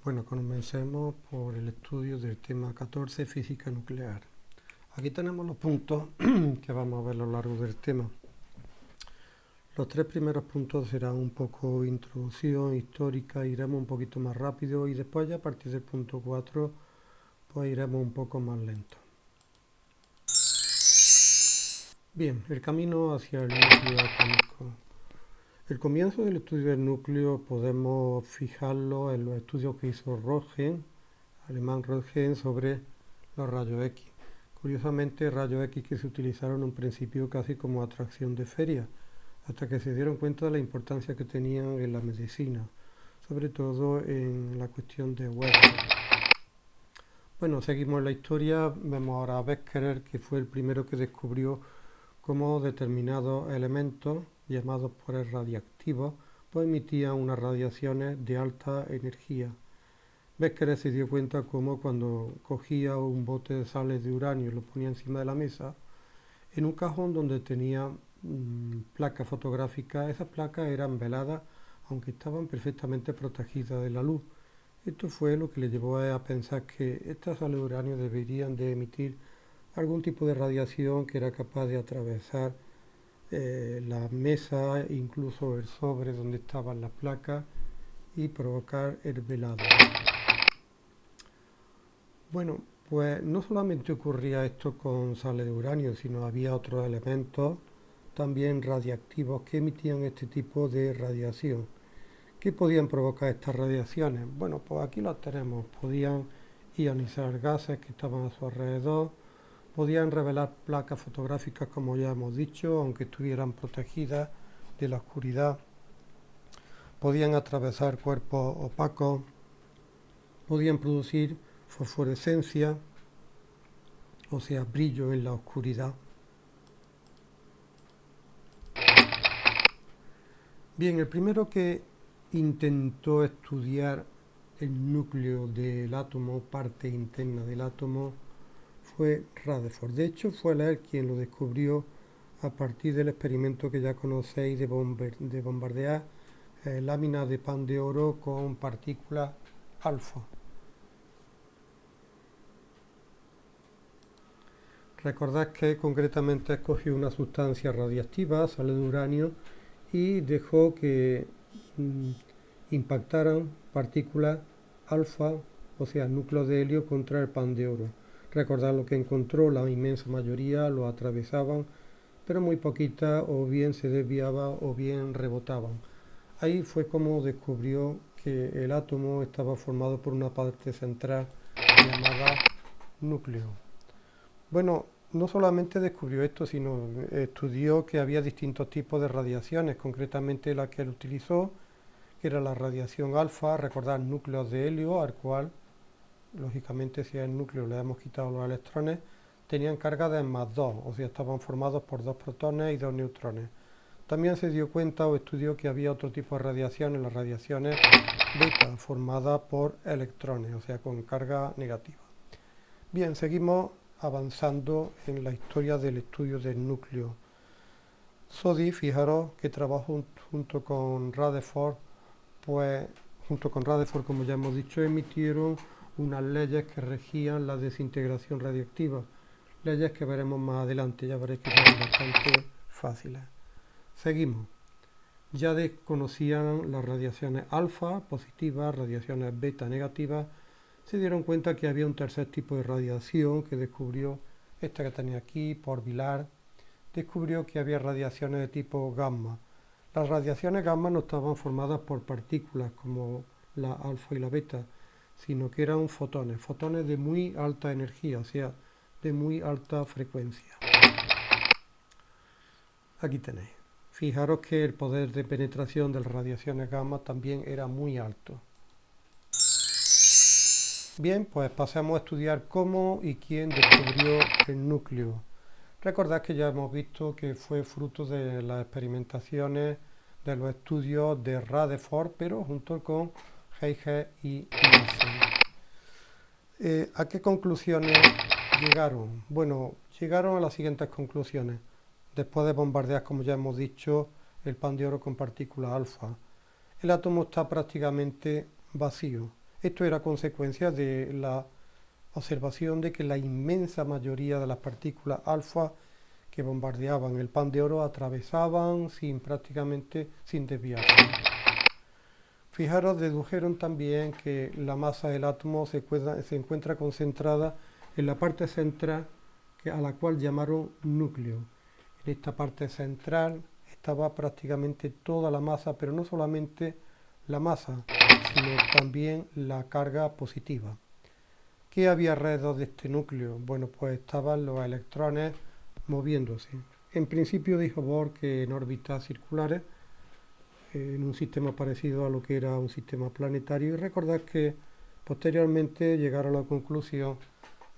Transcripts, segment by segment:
Bueno, comencemos por el estudio del tema 14, física nuclear. Aquí tenemos los puntos que vamos a ver a lo largo del tema. Los tres primeros puntos serán un poco introducción histórica, iremos un poquito más rápido y después ya a partir del punto 4 pues iremos un poco más lento. Bien, el camino hacia el núcleo atómico. El comienzo del estudio del núcleo podemos fijarlo en los estudios que hizo Röntgen, alemán Röntgen, sobre los rayos X. Curiosamente, rayos X que se utilizaron en un principio casi como atracción de feria, hasta que se dieron cuenta de la importancia que tenían en la medicina, sobre todo en la cuestión de huesos. Bueno, seguimos la historia, vemos ahora a Becquerel, que fue el primero que descubrió cómo determinados elementos, llamados por él radiactivos, pues emitían unas radiaciones de alta energía. Becquerel se dio cuenta cómo cuando cogía un bote de sales de uranio y lo ponía encima de la mesa, en un cajón donde tenía placas fotográficas, esas placas eran veladas, aunque estaban perfectamente protegidas de la luz. Esto fue lo que le llevó a pensar que estas sales de uranio deberían de emitir algún tipo de radiación que era capaz de atravesar la mesa, incluso el sobre donde estaban las placas, y provocar el velado. Bueno, pues no solamente ocurría esto con sales de uranio, sino había otros elementos también radiactivos que emitían este tipo de radiación. ¿Qué podían provocar estas radiaciones? Bueno, pues aquí las tenemos. Podían ionizar gases que estaban a su alrededor, podían revelar placas fotográficas, como ya hemos dicho, aunque estuvieran protegidas de la oscuridad, podían atravesar cuerpos opacos, podían producir fosforescencia, o sea, brillo en la oscuridad. Bien, el primero que intentó estudiar el núcleo del átomo, parte interna del átomo, fue Rutherford. De hecho, fue él quien lo descubrió a partir del experimento que ya conocéis de bombardear láminas de pan de oro con partículas alfa. Recordad que concretamente escogió una sustancia radiactiva, sale de uranio, y dejó que impactaran partículas alfa, o sea, núcleos de helio, contra el pan de oro. Recordad lo que encontró, la inmensa mayoría lo atravesaban, pero muy poquitas o bien se desviaban o bien rebotaban. Ahí fue como descubrió que el átomo estaba formado por una parte central llamada núcleo. Bueno, no solamente descubrió esto, sino estudió que había distintos tipos de radiaciones, concretamente la que él utilizó, que era la radiación alfa, recordar núcleos de helio, al cual, lógicamente, si al núcleo le hemos quitado los electrones, tenían carga de +2, o sea, estaban formados por 2 protones y 2 neutrones. También se dio cuenta o estudió que había otro tipo de radiaciones, las radiaciones beta, formadas por electrones, o sea, con carga negativa. Bien, seguimos avanzando en la historia del estudio del núcleo. Soddy, fijaros que trabajó junto con Rutherford, pues junto con Rutherford, como ya hemos dicho, emitieron unas leyes que regían la desintegración radiactiva, leyes que veremos más adelante, ya veréis que son bastante fáciles. Seguimos. Ya desconocían las radiaciones alfa positivas, radiaciones beta negativas. Se dieron cuenta que había un tercer tipo de radiación que descubrió, esta que tenía aquí, por Villard, descubrió que había radiaciones de tipo gamma. Las radiaciones gamma no estaban formadas por partículas como la alfa y la beta, sino que eran fotones, fotones de muy alta energía, o sea, de muy alta frecuencia. Aquí tenéis. Fijaros que el poder de penetración de las radiaciones gamma también era muy alto. Bien, pues pasamos a estudiar cómo y quién descubrió el núcleo. Recordad que ya hemos visto que fue fruto de las experimentaciones, de los estudios de Rutherford, pero junto con Heiger y Madsen. ¿A qué conclusiones llegaron? Bueno, llegaron a las siguientes conclusiones. Después de bombardear, como ya hemos dicho, el pan de oro con partículas alfa, el átomo está prácticamente vacío. Esto era consecuencia de la observación de que la inmensa mayoría de las partículas alfa que bombardeaban el pan de oro atravesaban prácticamente sin desviarse. Fijaros, dedujeron también que la masa del átomo se encuentra concentrada en la parte central, a la cual llamaron núcleo. En esta parte central estaba prácticamente toda la masa, pero no solamente la masa, sino también la carga positiva. ¿Qué había alrededor de este núcleo? Bueno, pues estaban los electrones moviéndose. En principio dijo Bohr que en órbitas circulares, en un sistema parecido a lo que era un sistema planetario, y recordad que posteriormente llegaron a la conclusión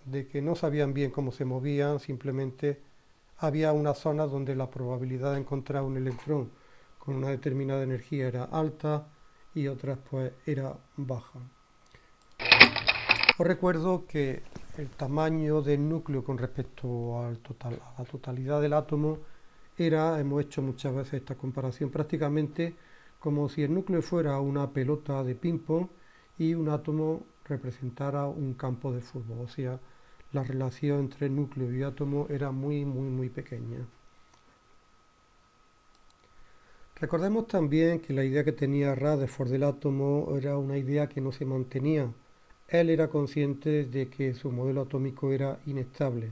de que no sabían bien cómo se movían, simplemente había una zona donde la probabilidad de encontrar un electrón con una determinada energía era alta y otras pues era baja. Os recuerdo que el tamaño del núcleo con respecto a la totalidad del átomo hemos hecho muchas veces esta comparación, prácticamente como si el núcleo fuera una pelota de ping-pong y un átomo representara un campo de fútbol, o sea, la relación entre núcleo y átomo era muy pequeña. Recordemos también que la idea que tenía Rutherford del átomo era una idea que no se mantenía. Él era consciente de que su modelo atómico era inestable,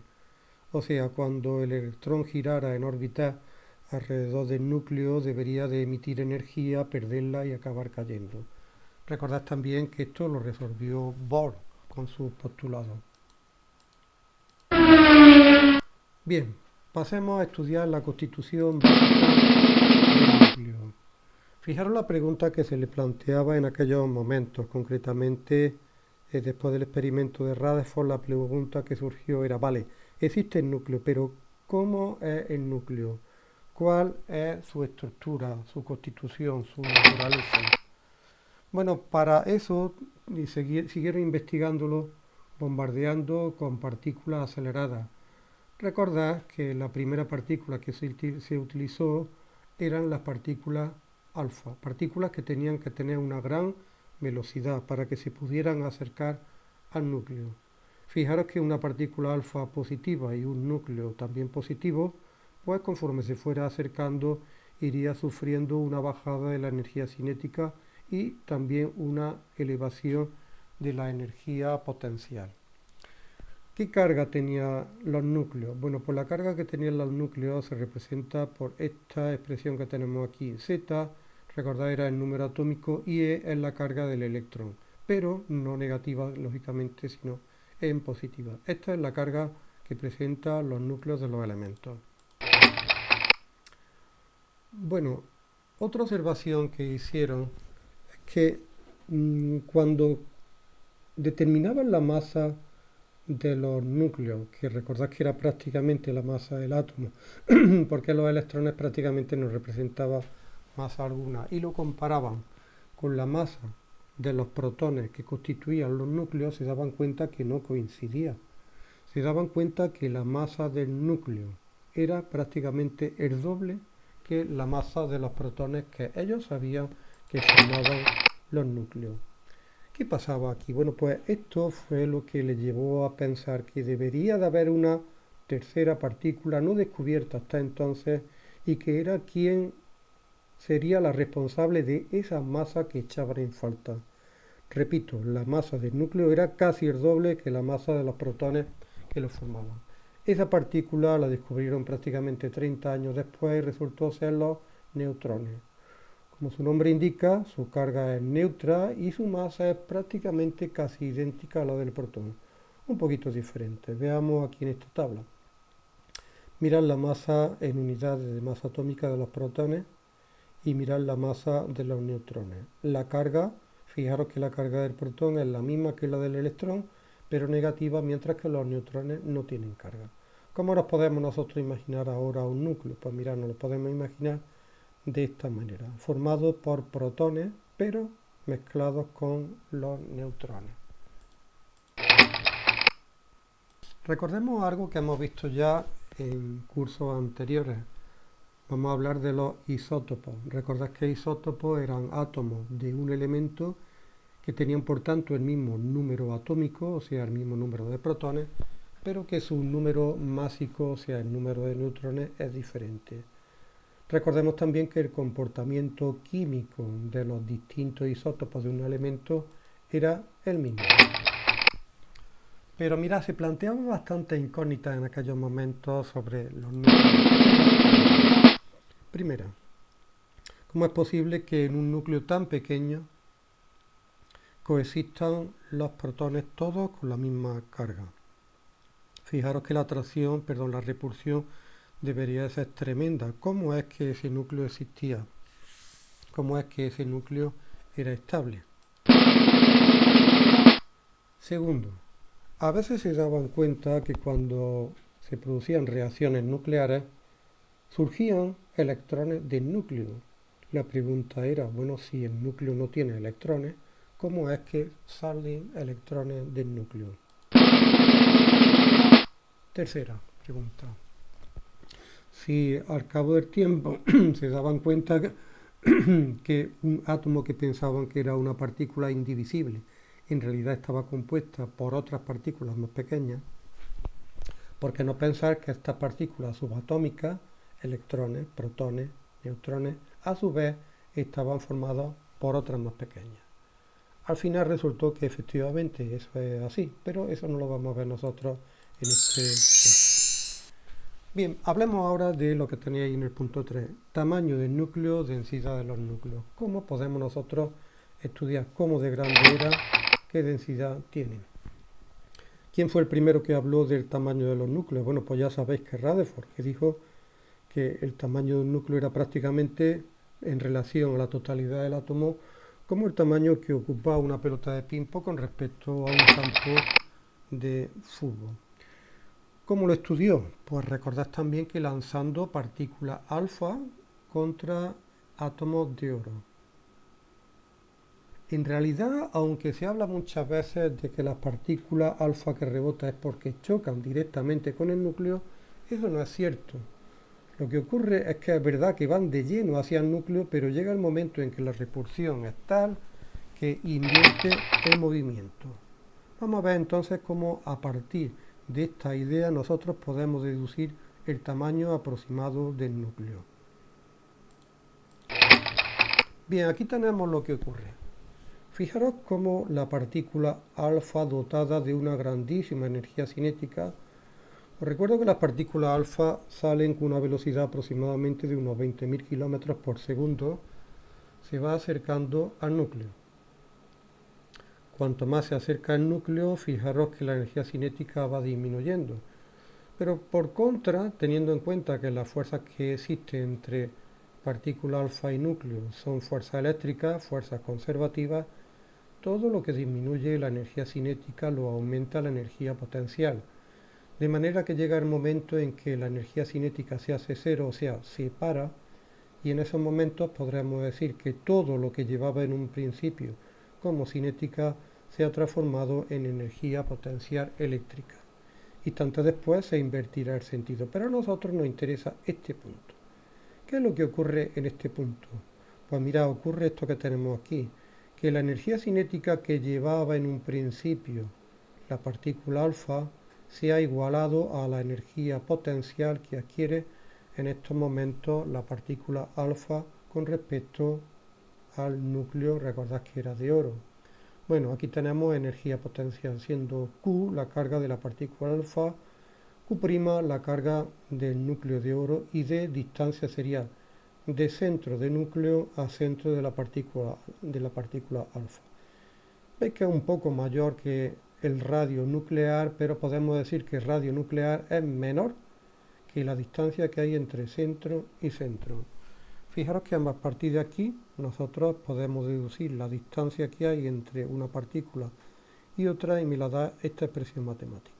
o sea, cuando el electrón girara en órbita alrededor del núcleo debería de emitir energía, perderla y acabar cayendo. Recordad también que esto lo resolvió Bohr con sus postulados. Bien, pasemos a estudiar la constitución básica del núcleo. Fijaros la pregunta que se le planteaba en aquellos momentos, concretamente después del experimento de Rutherford, la pregunta que surgió era, vale, existe el núcleo, pero ¿cómo es el núcleo? ¿Cuál es su estructura, su constitución, su naturaleza? Bueno, para eso siguieron investigándolo, bombardeando con partículas aceleradas. Recordad que la primera partícula que se utilizó eran las partículas alfa, partículas que tenían que tener una gran velocidad para que se pudieran acercar al núcleo. Fijaros que una partícula alfa positiva y un núcleo también positivo, pues conforme se fuera acercando iría sufriendo una bajada de la energía cinética y también una elevación de la energía potencial. ¿Qué carga tenían los núcleos? Bueno, pues la carga que tenían los núcleos se representa por esta expresión que tenemos aquí. Z, recordad, era el número atómico y E es la carga del electrón, pero no negativa, lógicamente, sino en positiva. Esta es la carga que presenta los núcleos de los elementos. Bueno, otra observación que hicieron es que cuando determinaban la masa de los núcleos, que recordad que era prácticamente la masa del átomo, porque los electrones prácticamente no representaban masa alguna, y lo comparaban con la masa de los protones que constituían los núcleos, se daban cuenta que no coincidía. Se daban cuenta que la masa del núcleo era prácticamente el doble que la masa de los protones que ellos sabían que formaban los núcleos. ¿Qué pasaba aquí? Bueno, pues esto fue lo que le llevó a pensar que debería de haber una tercera partícula no descubierta hasta entonces y que era quien sería la responsable de esa masa que echaban en falta. Repito, la masa del núcleo era casi el doble que la masa de los protones que lo formaban. Esa partícula la descubrieron prácticamente 30 años después y resultó ser los neutrones. Como su nombre indica, su carga es neutra y su masa es prácticamente casi idéntica a la del protón, un poquito diferente. Veamos aquí en esta tabla. Mirad la masa en unidades de masa atómica de los protones y mirad la masa de los neutrones. La carga, fijaros que la carga del protón es la misma que la del electrón, pero negativa, mientras que los neutrones no tienen carga. ¿Cómo nos podemos nosotros imaginar ahora un núcleo? Pues mirad, nos lo podemos imaginar de esta manera, formado por protones, pero mezclados con los neutrones. Recordemos algo que hemos visto ya en cursos anteriores. Vamos a hablar de los isótopos. Recordad que isótopos eran átomos de un elemento que tenían por tanto el mismo número atómico, o sea, el mismo número de protones, pero que su número másico, o sea, el número de neutrones, es diferente. Recordemos también que el comportamiento químico de los distintos isótopos de un elemento era el mismo. Pero mira, se planteaban bastantes incógnitas en aquellos momentos sobre los núcleos. Primera, ¿cómo es posible que en un núcleo tan pequeño coexistan los protones todos con la misma carga? Fijaros que la repulsión debería de ser tremenda. ¿Cómo es que ese núcleo existía? ¿Cómo es que ese núcleo era estable? Segundo, a veces se daban cuenta que cuando se producían reacciones nucleares surgían electrones del núcleo. La pregunta era, bueno, si el núcleo no tiene electrones, ¿cómo es que salen electrones del núcleo? Tercera pregunta. Si al cabo del tiempo se daban cuenta que un átomo que pensaban que era una partícula indivisible en realidad estaba compuesta por otras partículas más pequeñas, ¿por qué no pensar que estas partículas subatómicas, electrones, protones, neutrones, a su vez estaban formadas por otras más pequeñas? Al final resultó que efectivamente eso es así, pero eso no lo vamos a ver nosotros en este. Bien, hablemos ahora de lo que tenía ahí en el punto 3, tamaño del núcleo, densidad de los núcleos. ¿Cómo podemos nosotros estudiar cómo de grande era, qué densidad tienen? ¿Quién fue el primero que habló del tamaño de los núcleos? Bueno, pues ya sabéis que Rutherford, que dijo que el tamaño de un núcleo era prácticamente en relación a la totalidad del átomo como el tamaño que ocupa una pelota de ping-pong con respecto a un campo de fútbol. ¿Cómo lo estudió? Pues recordad también que lanzando partículas alfa contra átomos de oro. En realidad, aunque se habla muchas veces de que las partículas alfa que rebotan es porque chocan directamente con el núcleo, eso no es cierto. Lo que ocurre es que es verdad que van de lleno hacia el núcleo, pero llega el momento en que la repulsión es tal que invierte el movimiento. Vamos a ver entonces cómo a partir de esta idea nosotros podemos deducir el tamaño aproximado del núcleo. Bien, aquí tenemos lo que ocurre. Fijaros cómo la partícula alfa dotada de una grandísima energía cinética. Os recuerdo que las partículas alfa salen con una velocidad aproximadamente de unos 20.000 km por segundo. Se va acercando al núcleo. Cuanto más se acerca al núcleo, fijaros que la energía cinética va disminuyendo. Pero por contra, teniendo en cuenta que las fuerzas que existen entre partícula alfa y núcleo son fuerzas eléctricas, fuerzas conservativas, todo lo que disminuye la energía cinética lo aumenta la energía potencial. De manera que llega el momento en que la energía cinética se hace cero, o sea, se para, y en esos momentos podremos decir que todo lo que llevaba en un principio como cinética se ha transformado en energía potencial eléctrica. Instantes después se invertirá el sentido, pero a nosotros nos interesa este punto. ¿Qué es lo que ocurre en este punto? Pues mira, ocurre esto que tenemos aquí, que la energía cinética que llevaba en un principio la partícula alfa se ha igualado a la energía potencial que adquiere en estos momentos la partícula alfa con respecto al núcleo, recordad que era de oro. Bueno, aquí tenemos energía potencial, siendo Q la carga de la partícula alfa, Q' la carga del núcleo de oro, y de distancia sería de centro de núcleo a centro de la partícula alfa. Veis que es un poco mayor que el radio nuclear, pero podemos decir que el radio nuclear es menor que la distancia que hay entre centro y centro. Fijaros que a partir de aquí nosotros podemos deducir la distancia que hay entre una partícula y otra, y me la da esta expresión matemática.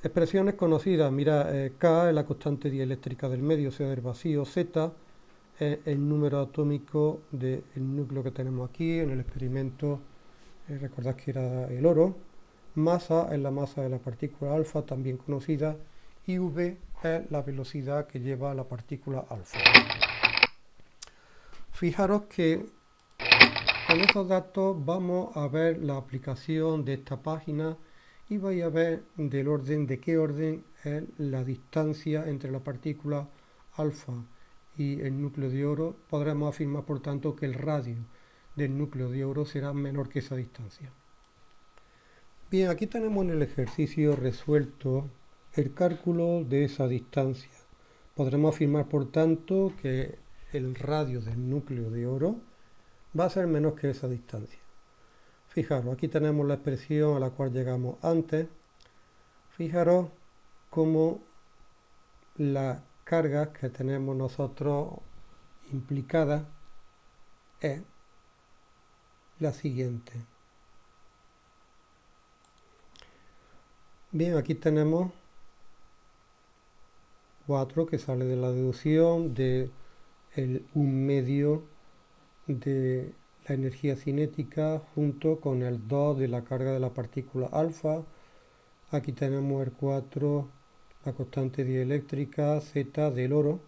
Expresiones conocidas, mira, K es la constante dieléctrica del medio, o sea, del vacío, Z es el número atómico del núcleo que tenemos aquí en el experimento, recordad que era el oro, masa es la masa de la partícula alfa, también conocida, y V es la velocidad que lleva la partícula alfa. Fijaros que Con esos datos vamos a ver la aplicación de esta página y vais a ver de qué orden es la distancia entre la partícula alfa y el núcleo de oro. Podremos afirmar, por tanto, que el radio del núcleo de oro será menor que esa distancia. Bien, aquí tenemos en el ejercicio resuelto el cálculo de esa distancia. Podremos afirmar, por tanto, que el radio del núcleo de oro va a ser menor que esa distancia. Fijaros, aquí tenemos la expresión a la cual llegamos antes. Fijaros cómo las cargas que tenemos nosotros implicadas es la siguiente. Bien, aquí tenemos 4 que sale de la deducción de un medio de la energía cinética junto con el 2 de la carga de la partícula alfa. Aquí tenemos el 4, la constante dieléctrica Z del oro,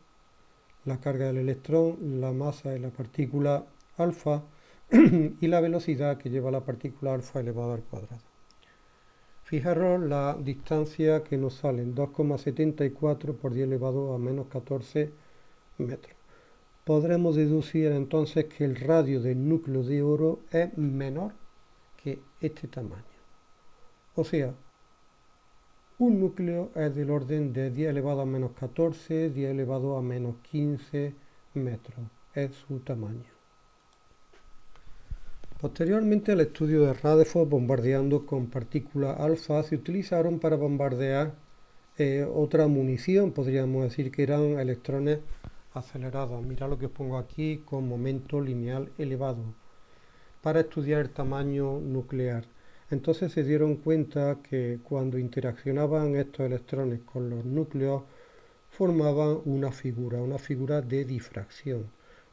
la carga del electrón, la masa de la partícula alfa y la velocidad que lleva la partícula alfa elevado al cuadrado. Fijaros la distancia que nos salen, 2,74 por 10 elevado a menos 14 metros. Podremos deducir entonces que el radio del núcleo de oro es menor que este tamaño. O sea, un núcleo es del orden de 10 elevado a menos 14, 10 elevado a menos 15 metros. Es su tamaño. Posteriormente al estudio de Rutherford bombardeando con partículas alfa, se utilizaron para bombardear otra munición, podríamos decir que eran electrones acelerados. Mirad lo que os pongo aquí con momento lineal elevado, para estudiar el tamaño nuclear. Entonces se dieron cuenta que cuando interaccionaban estos electrones con los núcleos, formaban una figura de difracción.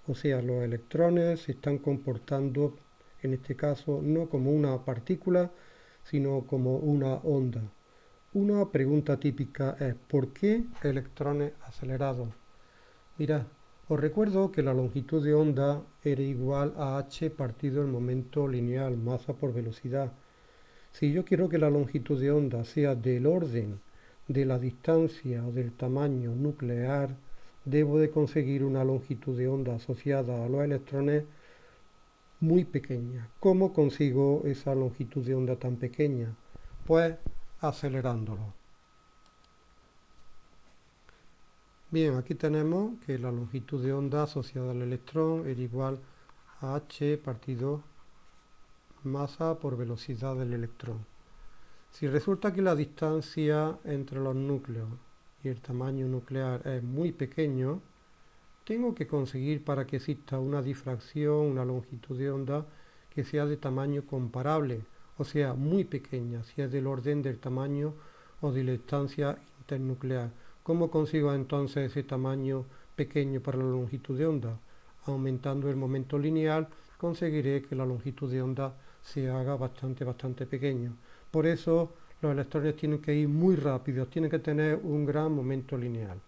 O sea, los electrones se están comportando, en este caso, no como una partícula, sino como una onda. Una pregunta típica es, ¿por qué electrones acelerados? Mirad, os recuerdo que la longitud de onda era igual a h partido el momento lineal, masa por velocidad. Si yo quiero que la longitud de onda sea del orden de la distancia o del tamaño nuclear, debo de conseguir una longitud de onda asociada a los electrones muy pequeña. ¿Cómo consigo esa longitud de onda tan pequeña? Pues acelerándolo. Bien, aquí tenemos que la longitud de onda asociada al electrón era igual a h partido masa por velocidad del electrón. Si resulta que la distancia entre los núcleos y el tamaño nuclear es muy pequeño, tengo que conseguir para que exista una difracción, una longitud de onda que sea de tamaño comparable, o sea, muy pequeña, si es del orden del tamaño o de la distancia internuclear. ¿Cómo consigo entonces ese tamaño pequeño para la longitud de onda? Aumentando el momento lineal, conseguiré que la longitud de onda se haga bastante pequeño. Por eso los electrones tienen que ir muy rápidos, tienen que tener un gran momento lineal,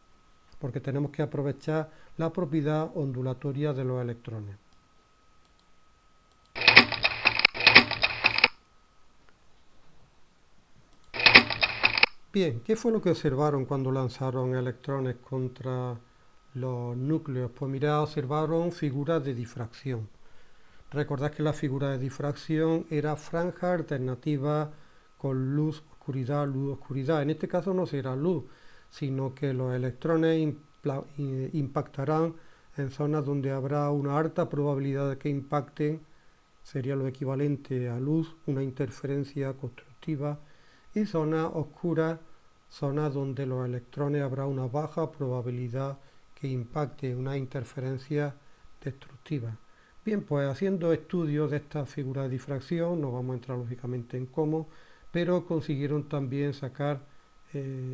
porque tenemos que aprovechar la propiedad ondulatoria de los electrones. Bien, ¿qué fue lo que observaron cuando lanzaron electrones contra los núcleos? Pues mirad, observaron figuras de difracción. Recordad que la figura de difracción era franja alternativa con luz, oscuridad. En este caso no será luz, sino que los electrones impactarán en zonas donde habrá una alta probabilidad de que impacten, sería lo equivalente a luz, una interferencia constructiva, y zonas oscuras, zonas donde los electrones habrá una baja probabilidad que impacte, una interferencia destructiva. Bien, pues haciendo estudios de esta figura de difracción, no vamos a entrar lógicamente en cómo, pero consiguieron también sacar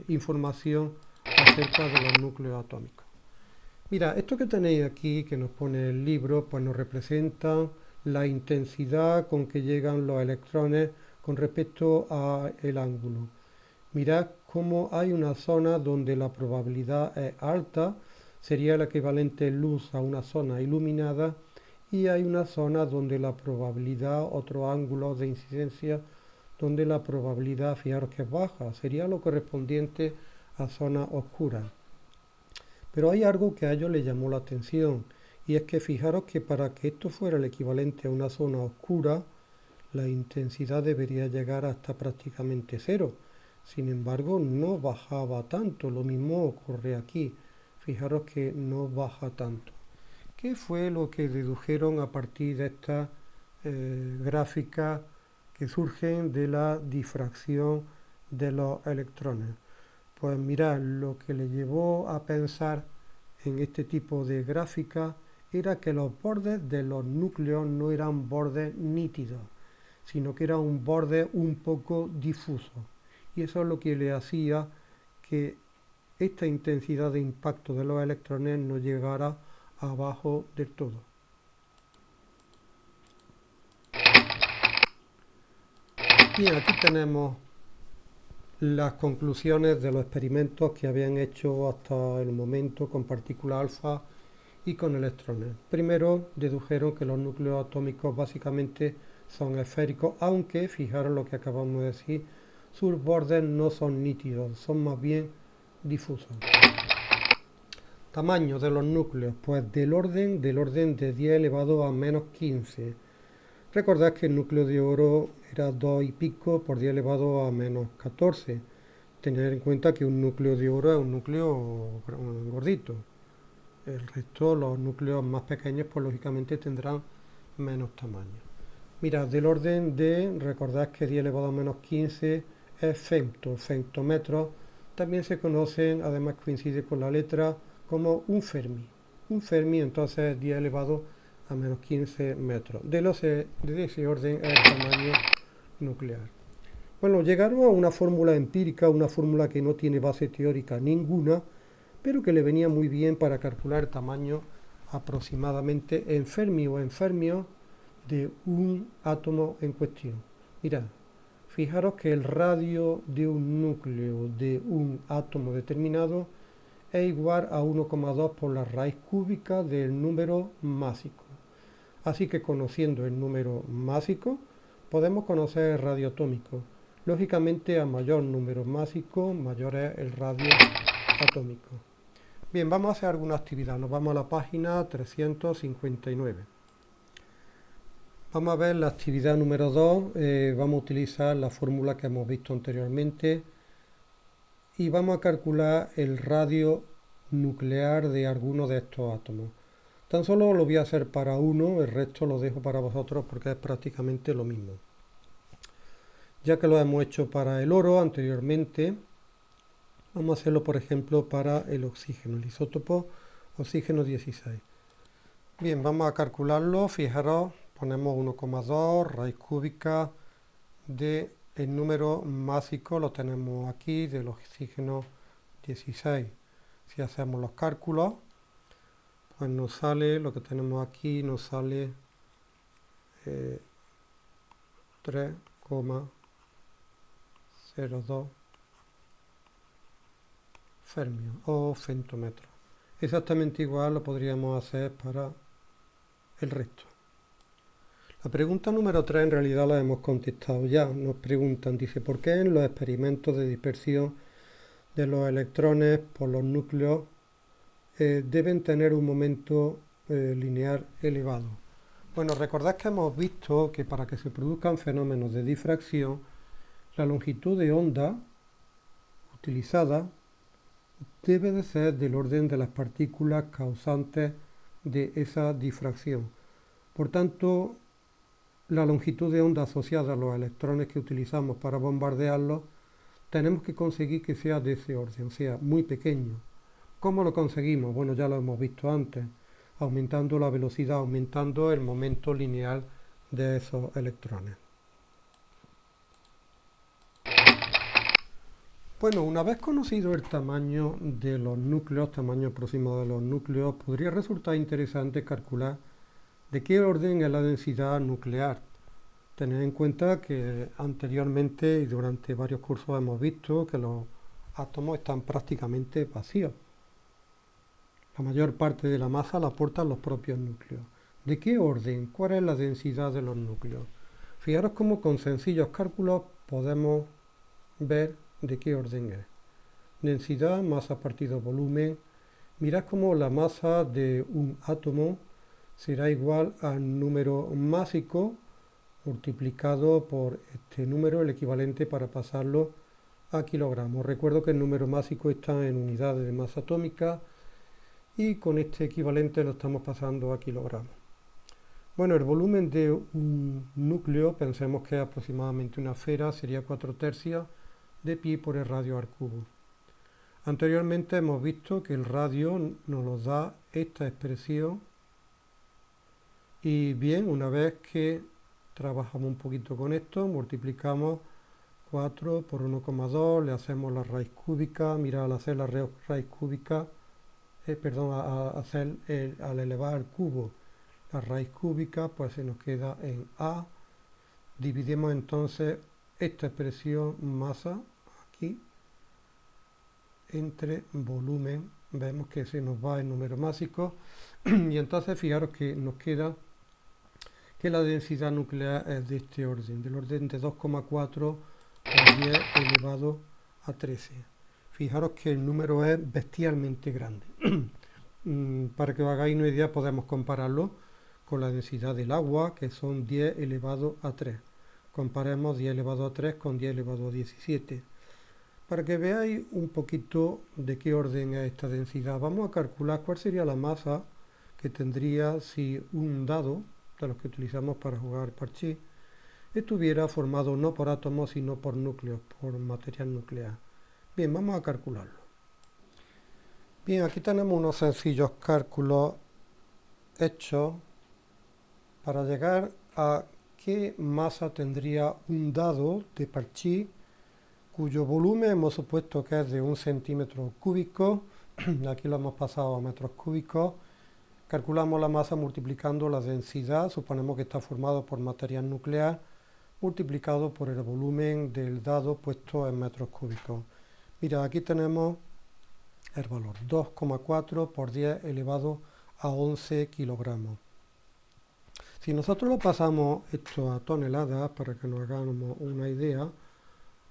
información acerca de los núcleos atómicos. Mira, esto que tenéis aquí, que nos pone el libro, pues nos representa la intensidad con que llegan los electrones con respecto al ángulo. Mirad cómo hay una zona donde la probabilidad es alta, sería el equivalente luz a una zona iluminada, y hay una zona donde la probabilidad, otro ángulo de incidencia, donde la probabilidad, fijaros que es baja, sería lo correspondiente a zonas oscuras. Pero hay algo que a ellos les llamó la atención, y es que fijaros que para que esto fuera el equivalente a una zona oscura, la intensidad debería llegar hasta prácticamente cero. Sin embargo, no bajaba tanto. Lo mismo ocurre aquí. Fijaros que no baja tanto. ¿Qué fue lo que dedujeron a partir de estas gráficas que surgen de la difracción de los electrones? Pues mirad, lo que le llevó a pensar en este tipo de gráficas era que los bordes de los núcleos no eran bordes nítidos, sino que era un borde un poco difuso. Y eso es lo que le hacía que esta intensidad de impacto de los electrones no llegara abajo del todo. Bien, aquí tenemos las conclusiones de los experimentos que habían hecho hasta el momento con partículas alfa y con electrones. Primero dedujeron que los núcleos atómicos básicamente son esféricos, aunque, fijaros lo que acabamos de decir, sus bordes no son nítidos, son más bien difusos. Tamaño de los núcleos, pues del orden de 10 elevado a menos 15. Recordad que el núcleo de oro era 2 y pico por 10 elevado a menos 14. Tener en cuenta que un núcleo de oro es un núcleo gordito. El resto, los núcleos más pequeños, pues lógicamente tendrán menos tamaño. Mirad, del orden de, recordad que 10 elevado a menos 15 es femtómetros. También se conocen, además coincide con la letra, como un Fermi. Un Fermi entonces es 10 elevado a menos 15 metros. De ese orden es el tamaño nuclear. Bueno, llegaron a una fórmula empírica, una fórmula que no tiene base teórica ninguna, pero que le venía muy bien para calcular el tamaño aproximadamente en Fermi o en fermios de un átomo en cuestión. Mirad, fijaros que el radio de un núcleo de un átomo determinado es igual a 1,2 por la raíz cúbica del número másico. Así que conociendo el número másico, podemos conocer el radio atómico. Lógicamente, a mayor número másico, mayor es el radio atómico. Bien, vamos a hacer alguna actividad. Nos vamos a la página 359. Vamos a ver la actividad número 2. Vamos a utilizar la fórmula que hemos visto anteriormente y vamos a calcular el radio nuclear de alguno de estos átomos. Tan solo lo voy a hacer para uno, el resto lo dejo para vosotros porque es prácticamente lo mismo. Ya que lo hemos hecho para el oro anteriormente, vamos a hacerlo por ejemplo para el oxígeno, el isótopo oxígeno 16. Bien, vamos a calcularlo, fijaros, ponemos 1,2 raíz cúbica de el número másico, lo tenemos aquí, del oxígeno 16. Si hacemos los cálculos, pues nos sale, lo que tenemos aquí, nos sale 3,02 fermios o femtómetros. Exactamente igual lo podríamos hacer para el resto. La pregunta número 3 en realidad la hemos contestado ya. Nos preguntan, dice, ¿por qué en los experimentos de dispersión de los electrones por los núcleos deben tener un momento lineal elevado? Bueno, recordad que hemos visto que para que se produzcan fenómenos de difracción, la longitud de onda utilizada debe de ser del orden de las partículas causantes de esa difracción. Por tanto, la longitud de onda asociada a los electrones que utilizamos para bombardearlos, tenemos que conseguir que sea de ese orden, o sea, muy pequeño. ¿Cómo lo conseguimos? Bueno, ya lo hemos visto antes, aumentando la velocidad, aumentando el momento lineal de esos electrones. Bueno, una vez conocido el tamaño de los núcleos, tamaño aproximado de los núcleos, podría resultar interesante calcular de qué orden es la densidad nuclear. Tened en cuenta que anteriormente y durante varios cursos hemos visto que los átomos están prácticamente vacíos. La mayor parte de la masa la aportan los propios núcleos. ¿De qué orden? ¿Cuál es la densidad de los núcleos? Fijaros cómo con sencillos cálculos podemos ver de qué orden es. Densidad, masa partido volumen. Mirad cómo la masa de un átomo será igual al número másico multiplicado por este número, el equivalente para pasarlo a kilogramos. Recuerdo que el número másico está en unidades de masa atómica y con este equivalente lo estamos pasando a kilogramos. Bueno, el volumen de un núcleo, pensemos que es aproximadamente una esfera, sería 4/3 de pi por el radio al cubo. Anteriormente hemos visto que el radio nos lo da esta expresión y bien, una vez que trabajamos un poquito con esto, multiplicamos 4 por 1,2, le hacemos la raíz cúbica. Mira, al hacer la raíz cúbica, al elevar al cubo la raíz cúbica, pues se nos queda en A. Dividimos entonces esta expresión masa aquí entre volumen. Vemos que se nos va el número másico y entonces fijaros que nos queda que la densidad nuclear es de este orden, del orden de 2,4 por 10 elevado a 13. Fijaros que el número es bestialmente grande. Para que os hagáis una idea, podemos compararlo con la densidad del agua, que son 10 elevado a 3. Comparemos 10 elevado a 3 con 10 elevado a 17. Para que veáis un poquito de qué orden es esta densidad, vamos a calcular cuál sería la masa que tendría si un dado, de los que utilizamos para jugar parchís, estuviera formado no por átomos sino por núcleos, por material nuclear. Bien, vamos a calcularlo. Bien, aquí tenemos unos sencillos cálculos hechos para llegar a qué masa tendría un dado de parchís cuyo volumen hemos supuesto que es de 1 centímetro cúbico. Aquí lo hemos pasado a metros cúbicos. Calculamos la masa multiplicando la densidad, suponemos que está formado por material nuclear, multiplicado por el volumen del dado puesto en metros cúbicos. Mira, aquí tenemos el valor, 2,4 por 10 elevado a 11 kilogramos. Si nosotros lo pasamos esto a toneladas, para que nos hagamos una idea,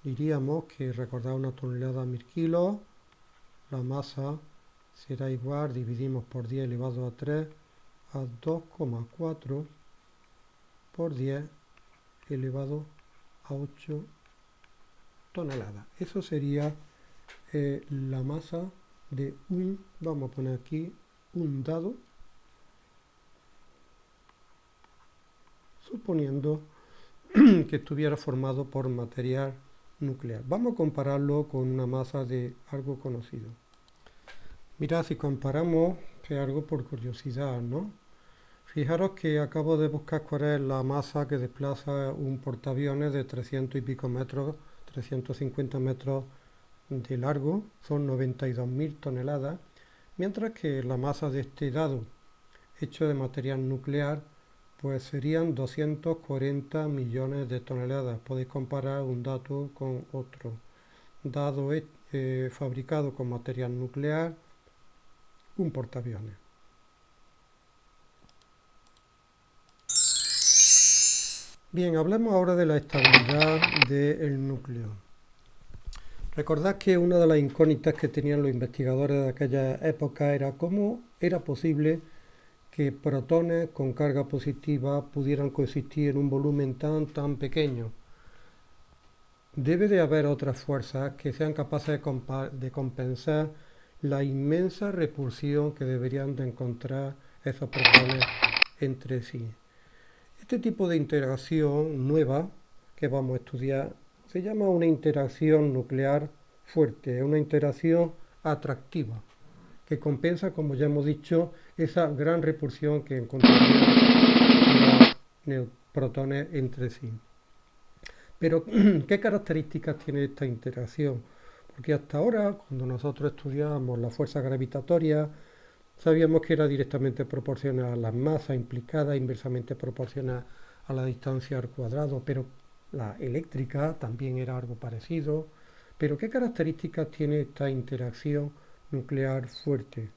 diríamos que, recordad, una tonelada 1000 kilos, la masa será igual, dividimos por 10 elevado a 3, a 2,4 por 10 elevado a 8 toneladas. Eso sería la masa de vamos a poner aquí, un dado, suponiendo que estuviera formado por material nuclear. Vamos a compararlo con una masa de algo conocido. Mirad, si comparamos, que algo por curiosidad, ¿no? Fijaros que acabo de buscar cuál es la masa que desplaza un portaaviones de 300 y pico metros, 350 metros de largo, son 92.000 toneladas, mientras que la masa de este dado, hecho de material nuclear, pues serían 240 millones de toneladas. Podéis comparar un dato con otro. Dado fabricado con material nuclear, un portaaviones. Bien, hablemos ahora de la estabilidad del núcleo. Recordad que una de las incógnitas que tenían los investigadores de aquella época era cómo era posible que protones con carga positiva pudieran coexistir en un volumen tan pequeño. Debe de haber otras fuerzas que sean capaces de compensar la inmensa repulsión que deberían de encontrar esos protones entre sí. Este tipo de interacción nueva que vamos a estudiar se llama una interacción nuclear fuerte, una interacción atractiva, que compensa, como ya hemos dicho, esa gran repulsión que encontrarían los protones entre sí. Pero, ¿qué características tiene esta interacción? Porque hasta ahora, cuando nosotros estudiábamos la fuerza gravitatoria, sabíamos que era directamente proporcional a la masa implicada, inversamente proporcional a la distancia al cuadrado, pero la eléctrica también era algo parecido. Pero, ¿qué características tiene esta interacción nuclear fuerte?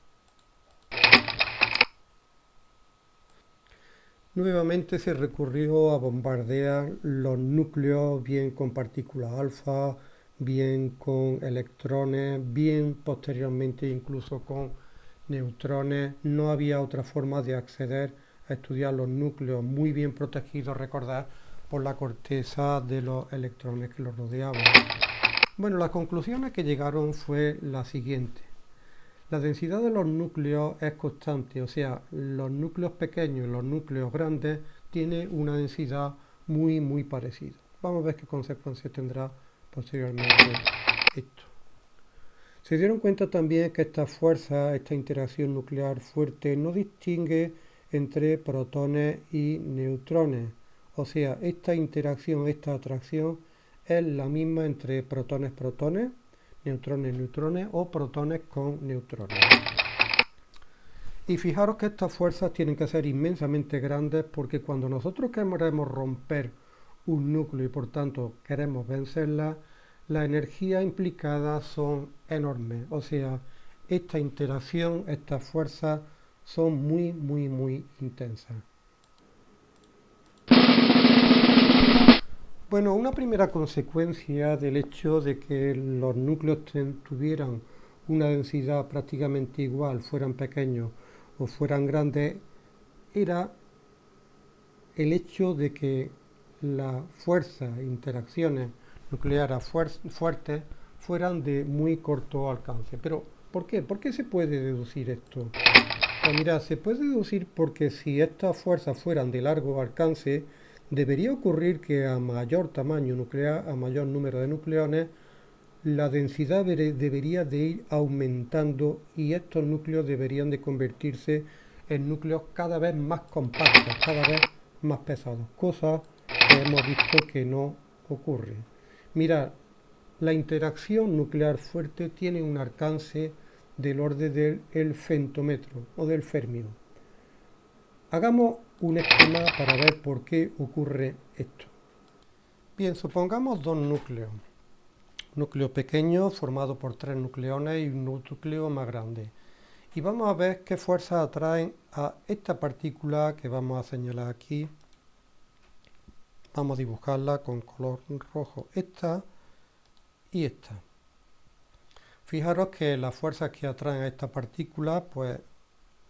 Nuevamente se recurrió a bombardear los núcleos bien con partículas alfa, bien con electrones, bien posteriormente incluso con neutrones. No había otra forma de acceder a estudiar los núcleos muy bien protegidos, recordad, por la corteza de los electrones que los rodeaban. Bueno, las conclusiones que llegaron fue la siguiente. La densidad de los núcleos es constante, o sea, los núcleos pequeños y los núcleos grandes tienen una densidad muy parecida. Vamos a ver qué consecuencias tendrá posteriormente esto. Se dieron cuenta también que esta fuerza, esta interacción nuclear fuerte, no distingue entre protones y neutrones. O sea, esta interacción, esta atracción es la misma entre protones-protones, neutrones-neutrones o protones con neutrones. Y fijaros que estas fuerzas tienen que ser inmensamente grandes porque cuando nosotros queremos romper un núcleo y por tanto queremos vencerla, la energía implicada son enormes. O sea, esta interacción, estas fuerzas son muy intensas. Bueno, una primera consecuencia del hecho de que los núcleos tuvieran una densidad prácticamente igual, fueran pequeños o fueran grandes, era el hecho de que las fuerzas, interacciones nucleares fuertes fueran de muy corto alcance. Pero, ¿por qué? ¿Por qué se puede deducir esto? Pues mira, se puede deducir porque si estas fuerzas fueran de largo alcance, debería ocurrir que a mayor tamaño nuclear, a mayor número de nucleones, la densidad debería de ir aumentando y estos núcleos deberían de convertirse en núcleos cada vez más compactos, cada vez más pesados, cosa que hemos visto que no ocurre. Mirad, la interacción nuclear fuerte tiene un alcance del orden del femtómetro o del fermio. Hagamos un esquema para ver por qué ocurre esto. Bien, supongamos dos núcleos. Núcleo pequeño formado por 3 nucleones y un núcleo más grande. Y vamos a ver qué fuerzas atraen a esta partícula que vamos a señalar aquí. Vamos a dibujarla con color rojo. Esta y esta. Fijaros que las fuerzas que atraen a esta partícula, pues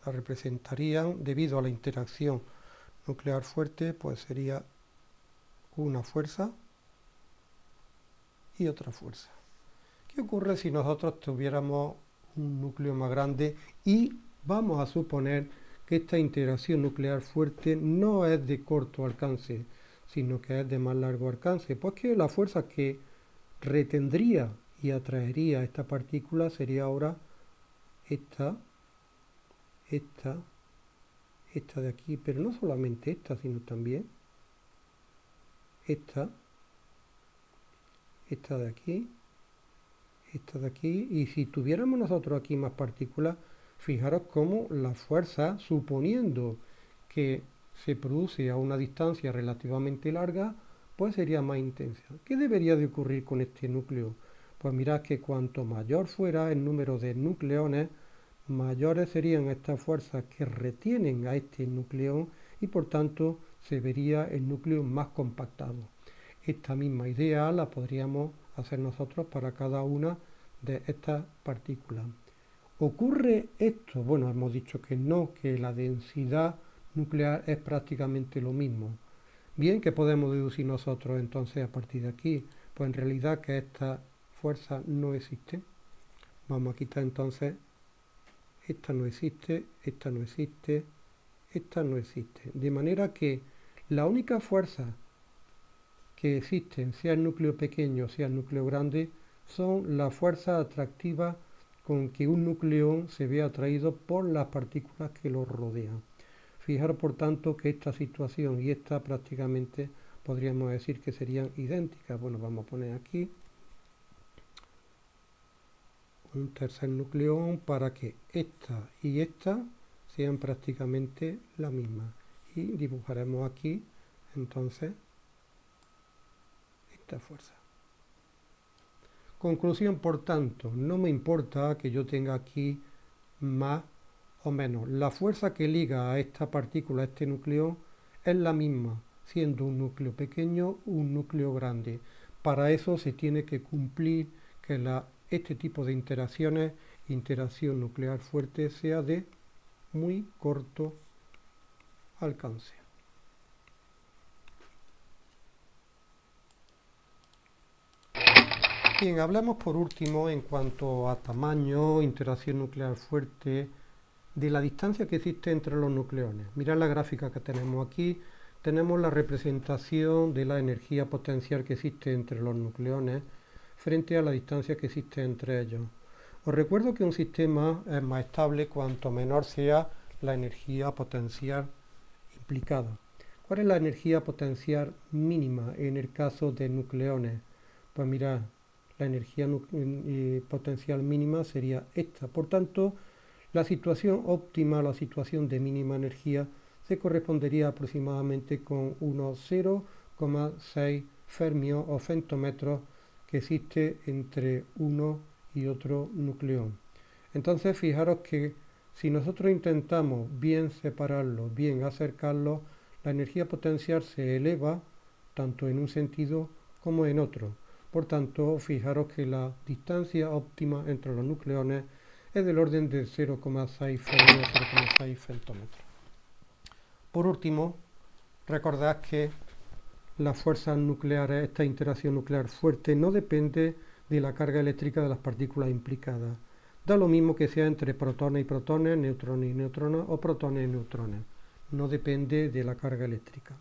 la representarían, debido a la interacción nuclear fuerte, pues sería una fuerza y otra fuerza. ¿Qué ocurre si nosotros tuviéramos un núcleo más grande y vamos a suponer que esta interacción nuclear fuerte no es de corto alcance, sino que es de más largo alcance? Pues que la fuerza que retendría y atraería esta partícula sería ahora esta de aquí, pero no solamente esta, sino también esta de aquí, esta de aquí, y si tuviéramos nosotros aquí más partículas, fijaros cómo la fuerza, suponiendo que se produce a una distancia relativamente larga, pues sería más intensa. ¿Qué debería de ocurrir con este núcleo? Pues mirad que cuanto mayor fuera el número de nucleones, mayores serían estas fuerzas que retienen a este nucleón y por tanto se vería el núcleo más compactado. Esta misma idea la podríamos hacer nosotros para cada una de estas partículas. ¿Ocurre esto? Bueno, hemos dicho que no, que la densidad nuclear es prácticamente lo mismo. Bien, ¿qué podemos deducir nosotros entonces a partir de aquí? Pues en realidad que esta fuerza no existe. Vamos a quitar entonces, esta no existe, esta no existe, esta no existe. De manera que la única fuerza que existen, sea el núcleo pequeño, sea el núcleo grande, son las fuerzas atractivas con que un nucleón se ve atraído por las partículas que lo rodean. Fijaros por tanto que esta situación y esta prácticamente podríamos decir que serían idénticas. Bueno, vamos a poner aquí un tercer nucleón para que esta y esta sean prácticamente la misma. Y dibujaremos aquí entonces esta fuerza. Conclusión, por tanto, no me importa que yo tenga aquí más o menos. La fuerza que liga a esta partícula, a este nucleón, es la misma, siendo un núcleo pequeño o un núcleo grande. Para eso se tiene que cumplir que este tipo de interacciones, interacción nuclear fuerte, sea de muy corto alcance. Bien, hablamos por último en cuanto a tamaño, interacción nuclear fuerte, de la distancia que existe entre los nucleones. Mirad la gráfica que tenemos aquí. Tenemos la representación de la energía potencial que existe entre los nucleones frente a la distancia que existe entre ellos. Os recuerdo que un sistema es más estable cuanto menor sea la energía potencial implicada. ¿Cuál es la energía potencial mínima en el caso de nucleones? Pues mirad, la energía potencial mínima sería esta. Por tanto, la situación óptima, la situación de mínima energía, se correspondería aproximadamente con unos 0,6 fermios o femtómetros que existe entre uno y otro nucleón. Entonces, fijaros que si nosotros intentamos bien separarlos, bien acercarlos, la energía potencial se eleva tanto en un sentido como en otro. Por tanto, fijaros que la distancia óptima entre los nucleones es del orden de 0,6 fermios, 0,6 femtómetros. Por último, recordad que las fuerzas nucleares, esta interacción nuclear fuerte, no depende de la carga eléctrica de las partículas implicadas. Da lo mismo que sea entre protones y protones, neutrones y neutrones o protones y neutrones. No depende de la carga eléctrica.